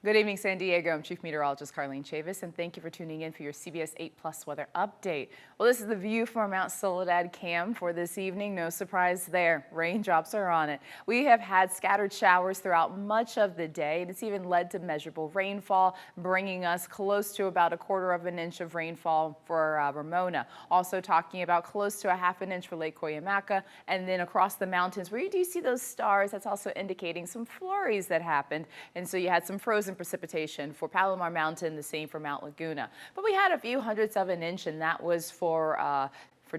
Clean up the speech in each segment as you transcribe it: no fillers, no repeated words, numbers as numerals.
Good evening, San Diego. I'm Chief Meteorologist Carlene Chavis, and thank you for tuning in for your CBS 8 Plus weather update. Well, this is the view from our Mount Soledad cam for this evening. No surprise there. Raindrops are on it. We have had scattered showers throughout much of the day, and it's even led to measurable rainfall, bringing us close to about 1/4 of an inch of rainfall for Ramona. Also talking about close to 1/2 an inch for Lake Cuyamaca, and then across the mountains where you do see those stars, that's also indicating some flurries that happened. And so you had some frozen precipitation for Palomar Mountain, the same for Mount Laguna. But we had a few hundredths of an inch, and that was for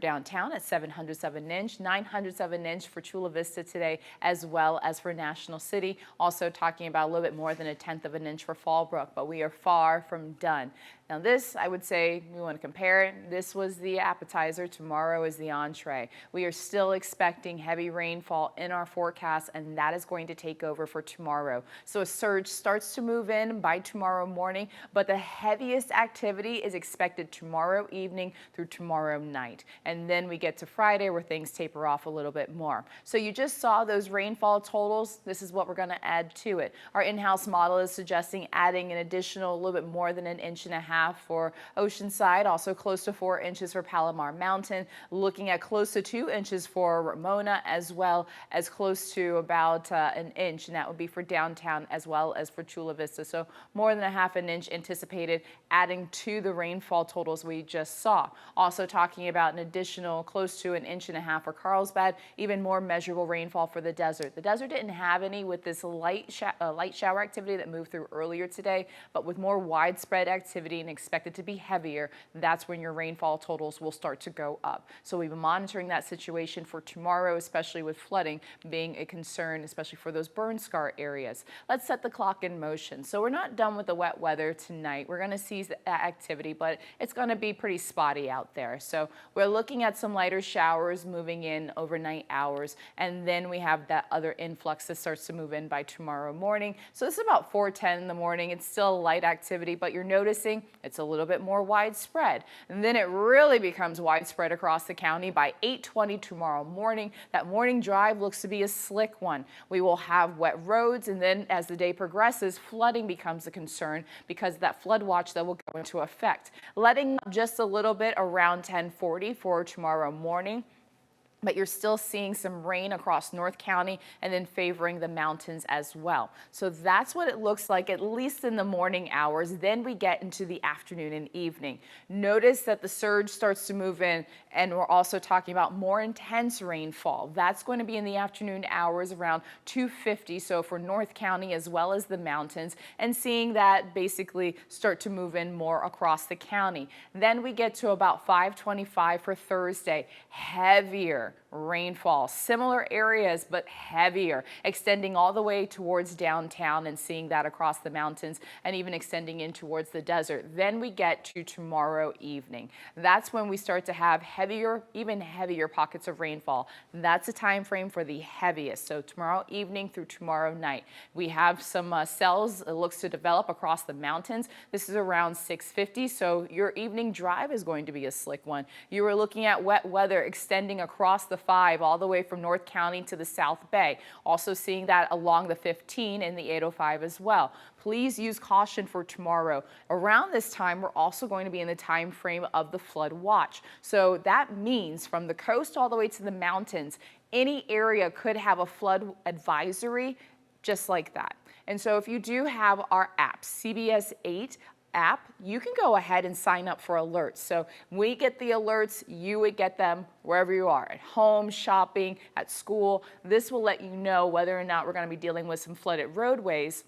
downtown at 700ths of an inch, 900ths of an inch for Chula Vista today, as well as for National City. Also talking about a little bit more than 1/10 of an inch for Fallbrook, but we are far from done. Now this, I would say, we want to compare it. This was the appetizer. Tomorrow is the entree. We are still expecting heavy rainfall in our forecast, and that is going to take over for tomorrow. So a surge starts to move in by tomorrow morning, but the heaviest activity is expected tomorrow evening through tomorrow night. And then we get to Friday where things taper off a little bit more. So you just saw those rainfall totals. This is what we're going to add to it. Our in-house model is suggesting adding an additional a little bit more than 1.5 inches for Oceanside, also close to 4 inches for Palomar Mountain, looking at close to 2 inches for Ramona, as well as close to about 1 inch, and that would be for downtown as well as for Chula Vista. So more than 1/2 an inch anticipated, adding to the rainfall totals we just saw. Also talking about an additional close to 1.5 inches for Carlsbad, even more measurable rainfall for the desert. The desert didn't have any with this light shower activity that moved through earlier today, but with more widespread activity and expected to be heavier, that's when your rainfall totals will start to go up. So we've been monitoring that situation for tomorrow, especially with flooding being a concern, especially for those burn scar areas. Let's set the clock in motion. So we're not done with the wet weather tonight. We're going to see that activity, but it's going to be pretty spotty out there. So we're looking at some lighter showers moving in overnight hours, and then we have that other influx that starts to move in by tomorrow morning. So this is about 4:10 in the morning. It's still light activity, but you're noticing it's a little bit more widespread. And then it really becomes widespread across the county by 8:20 tomorrow morning. That morning drive looks to be a slick one. We will have wet roads, and then as the day progresses, flooding becomes a concern because that flood watch that will go into effect. Letting up just a little bit around 10:40 for tomorrow morning. But you're still seeing some rain across North County and then favoring the mountains as well. So that's what it looks like, at least in the morning hours. Then we get into the afternoon and evening. Notice that the surge starts to move in, and we're also talking about more intense rainfall. That's going to be in the afternoon hours around 2:50. So for North County as well as the mountains, and seeing that basically start to move in more across the county. Then we get to about 5:25 for Thursday. Heavier rainfall, similar areas but heavier, extending all the way towards downtown and seeing that across the mountains and even extending in towards the desert. Then we get to tomorrow evening. That's when we start to have heavier, even heavier pockets of rainfall. That's a time frame for the heaviest. So tomorrow evening through tomorrow night, we have some cells it looks to develop across the mountains. This is around 6:50, so your evening drive is going to be a slick one. You are looking at wet weather extending across the 5 all the way from North County to the South Bay. Also seeing that along the 15 and the 805 as well. Please use caution for tomorrow. Around this time, we're also going to be in the time frame of the flood watch. So that means from the coast all the way to the mountains, any area could have a flood advisory just like that. And so if you do have our app, CBS 8, app, you can go ahead and sign up for alerts. So we get the alerts, you would get them wherever you are, at home, shopping, at school. This will let you know whether or not we're going to be dealing with some flooded roadways,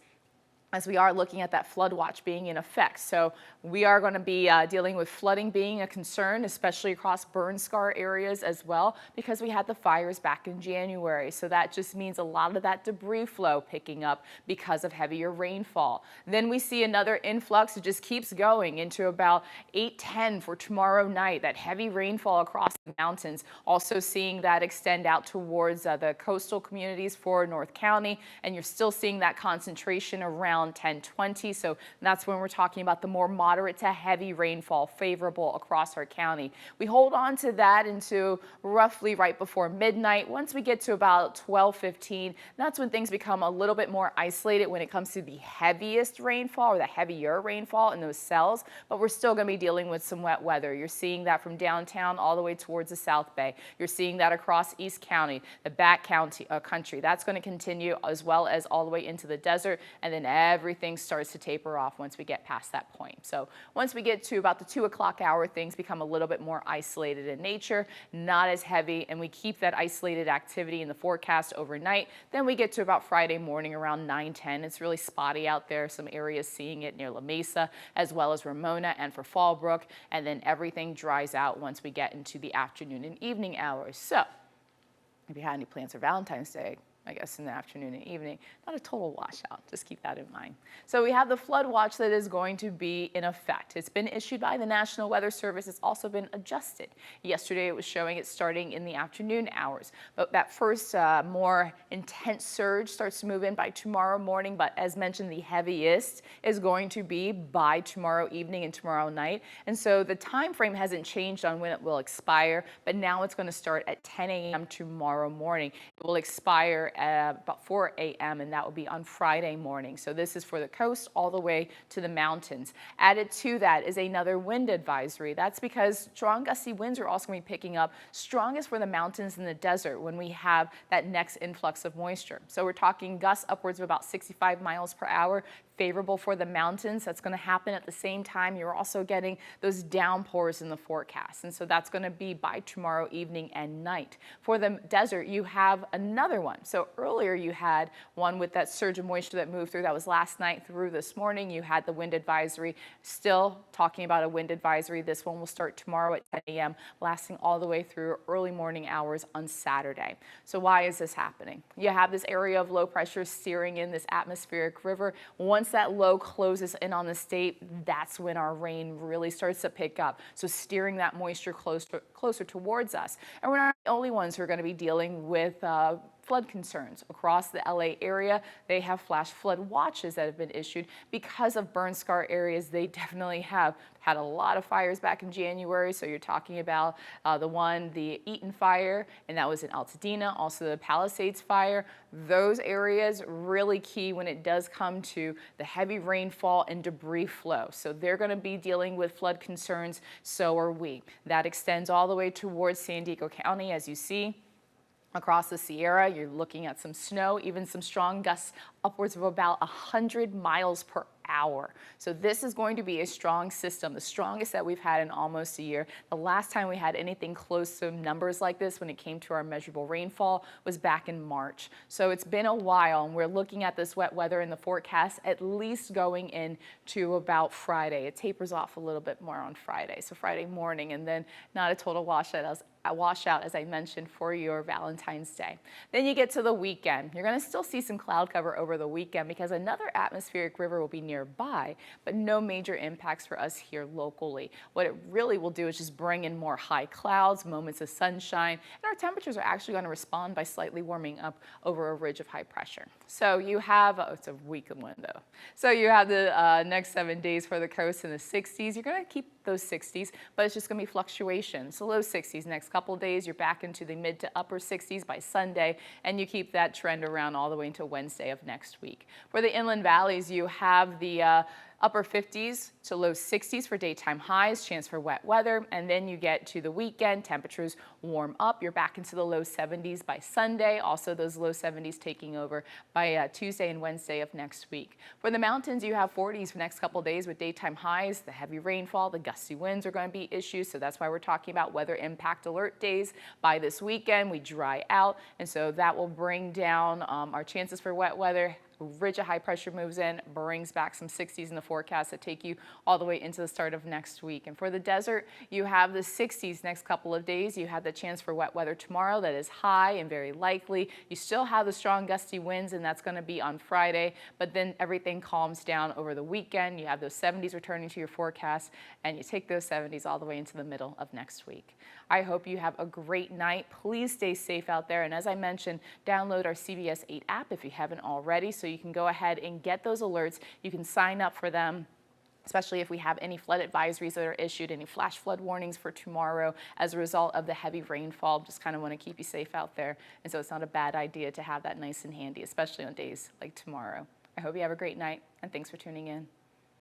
as we are looking at that flood watch being in effect. So we are going to be dealing with flooding being a concern, especially across burn scar areas as well, because we had the fires back in January. So that just means a lot of that debris flow picking up because of heavier rainfall. Then we see another influx. It just keeps going into about 8:10 for tomorrow night, that heavy rainfall across the mountains. Also seeing that extend out towards the coastal communities for North County, and you're still seeing that concentration around around 10:20. So that's when we're talking about the more moderate to heavy rainfall favorable across our county. We hold on to that into roughly right before midnight. Once we get to about 12:15, that's when things become a little bit more isolated when it comes to the heaviest rainfall or the heavier rainfall in those cells, but we're still going to be dealing with some wet weather. You're seeing that from downtown all the way towards the South Bay. You're seeing that across East County, the back county country. That's going to continue, as well as all the way into the desert, and then everything starts to taper off once we get past that point. So once we get to about the 2 o'clock hour, things become a little bit more isolated in nature, not as heavy, and we keep that isolated activity in the forecast overnight. Then we get to about Friday morning around 9:10. It's really spotty out there. Some areas seeing it near La Mesa, as well as Ramona and for Fallbrook, and then everything dries out once we get into the afternoon and evening hours. So if you had any plans for Valentine's Day, I guess in the afternoon and evening, not a total washout. Just keep that in mind. So we have the flood watch that is going to be in effect. It's been issued by the National Weather Service. It's also been adjusted. Yesterday it was showing it starting in the afternoon hours, but that first more intense surge starts to move in by tomorrow morning. But as mentioned, the heaviest is going to be by tomorrow evening and tomorrow night. And so the time frame hasn't changed on when it will expire, but now it's going to start at 10 a.m. tomorrow morning. It will expire at about 4 a.m. and that will be on Friday morning. So this is for the coast all the way to the mountains. Added to that is another wind advisory. That's because strong gusty winds are also going to be picking up, strongest for the mountains and the desert when we have that next influx of moisture. So we're talking gusts upwards of about 65 miles per hour, favorable for the mountains. That's going to happen at the same time. You're also getting those downpours in the forecast. And so that's going to be by tomorrow evening and night. For the desert, you have another one. So earlier you had one with that surge of moisture that moved through. That was last night through this morning. You had the wind advisory. Still talking about a wind advisory. This one will start tomorrow at 10 a.m., lasting all the way through early morning hours on Saturday. So why is this happening? You have this area of low pressure steering in this atmospheric river. Once that low closes in on the state, that's when our rain really starts to pick up. So steering that moisture closer towards us. And we're not the only ones who are going to be dealing with flood concerns across the LA area. They have flash flood watches that have been issued because of burn scar areas. They definitely have had a lot of fires back in January. So you're talking about the Eaton fire, and that was in Altadena, also the Palisades fire. Those areas really key when it does come to the heavy rainfall and debris flow. So they're going to be dealing with flood concerns. So are we. That extends all the way towards San Diego County, as you see. Across the Sierra, you're looking at some snow, even some strong gusts upwards of about 100 miles per hour. So this is going to be a strong system, the strongest that we've had in almost a year. The last time we had anything close to numbers like this when it came to our measurable rainfall was back in March. So it's been a while, and we're looking at this wet weather in the forecast at least going into about Friday. It tapers off a little bit more on Friday, so Friday morning, and then not a total washout, as I mentioned, for your Valentine's Day. Then you get to the weekend. You're going to still see some cloud cover over the weekend because another atmospheric river will be nearby, but no major impacts for us here locally. What it really will do is just bring in more high clouds, moments of sunshine, and our temperatures are actually going to respond by slightly warming up over a ridge of high pressure. So you have, it's a week window. So you have the next 7 days for the coast in the 60s. You're going to keep those 60s, but it's just going to be fluctuation. So low 60s next couple of days, you're back into the mid to upper 60s by Sunday, and you keep that trend around all the way until Wednesday of next week. For the inland valleys, you have the upper 50s to low 60s for daytime highs, chance for wet weather, and then you get to the weekend, temperatures warm up. You're back into the low 70s by Sunday, also those low 70s taking over by Tuesday and Wednesday of next week. For the mountains, you have 40s for the next couple of days with daytime highs. The heavy rainfall, the gusty winds are going to be issues, so that's why we're talking about weather impact alert days. By this weekend, we dry out, and so that will bring down our chances for wet weather. Ridge of high pressure moves in, brings back some 60s in the forecast that take you all the way into the start of next week. And for the desert, you have the 60s next couple of days. You have the chance for wet weather tomorrow that is high and very likely. You still have the strong gusty winds, and that's going to be on Friday, but then everything calms down over the weekend. You have those 70s returning to your forecast, and you take those 70s all the way into the middle of next week. I hope you have a great night. Please stay safe out there. And as I mentioned, download our CBS 8 app if you haven't already, so you can go ahead and get those alerts. You can sign up for them, especially if we have any flood advisories that are issued, any flash flood warnings for tomorrow as a result of the heavy rainfall. Just kind of want to keep you safe out there. And so it's not a bad idea to have that nice and handy, especially on days like tomorrow. I hope you have a great night, and thanks for tuning in.